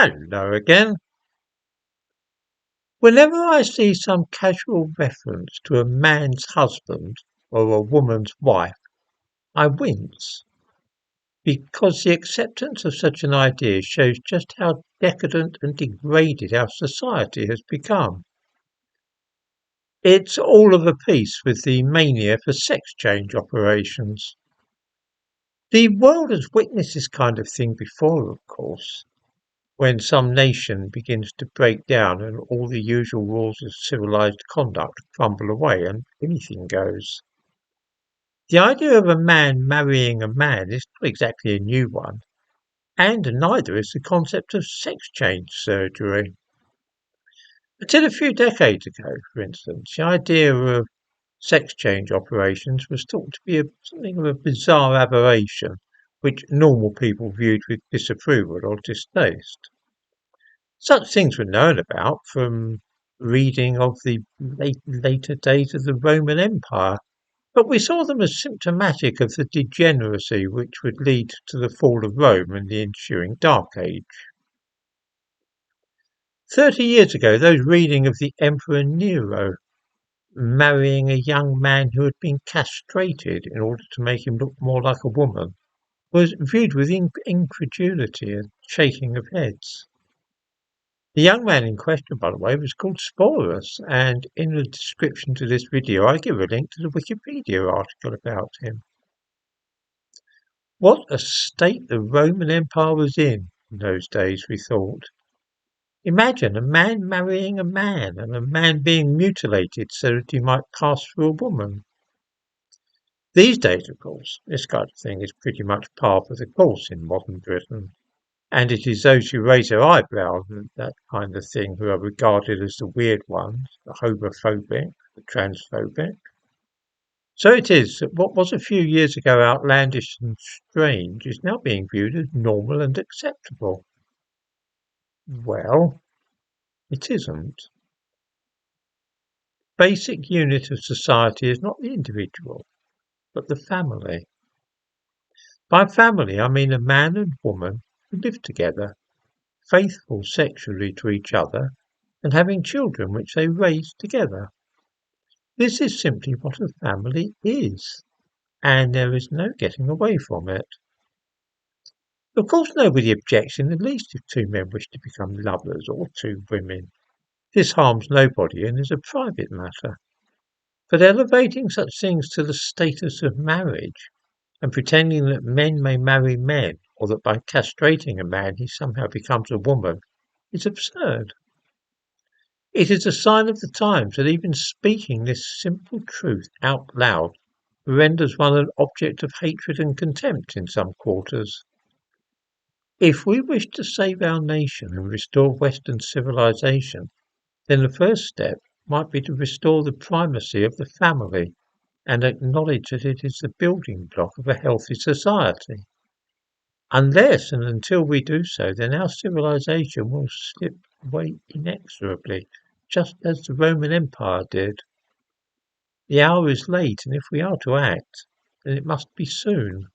Hello again. Whenever I see some casual reference to a man's husband or a woman's wife, I wince, because the acceptance of such an idea shows just how decadent and degraded our society has become. It's all of a piece with the mania for sex change operations. The world has witnessed this kind of thing before, of course. When some nation begins to break down and all the usual rules of civilized conduct crumble away and anything goes. The idea of a man marrying a man is not exactly a new one, and neither is the concept of sex change surgery. Until a few decades ago, for instance, the idea of sex change operations was thought to be something of a bizarre aberration which normal people viewed with disapproval or distaste. Such things were known about from reading of the later days of the Roman Empire, but we saw them as symptomatic of the degeneracy which would lead to the fall of Rome and the ensuing Dark Age. 30 years ago, those reading of the Emperor Nero marrying a young man who had been castrated in order to make him look more like a woman was viewed with incredulity and shaking of heads. The young man in question, by the way, was called Sporus, and in the description to this video I give a link to the Wikipedia article about him. What a state the Roman Empire was in those days, we thought. Imagine a man marrying a man and a man being mutilated so that he might pass for a woman. These days, of course, this kind of thing is pretty much par for the course in modern Britain. And it is those who raise their eyebrows at that kind of thing who are regarded as the weird ones, the homophobic, the transphobic. So it is that what was a few years ago outlandish and strange is now being viewed as normal and acceptable. Well, it isn't. The basic unit of society is not the individual, but the family. By family I mean a man and woman who live together, faithful sexually to each other, and having children which they raise together. This is simply what a family is, and there is no getting away from it. Of course nobody objects in the least if two men wish to become lovers or two women. This harms nobody and is a private matter. But elevating such things to the status of marriage, and pretending that men may marry men, or that by castrating a man he somehow becomes a woman, is absurd. It is a sign of the times that even speaking this simple truth out loud renders one an object of hatred and contempt in some quarters. If we wish to save our nation and restore Western civilization, then the first step might be to restore the primacy of the family and acknowledge that it is the building block of a healthy society. Unless and until we do so, then our civilization will slip away inexorably, just as the Roman Empire did. The hour is late, and if we are to act, then it must be soon.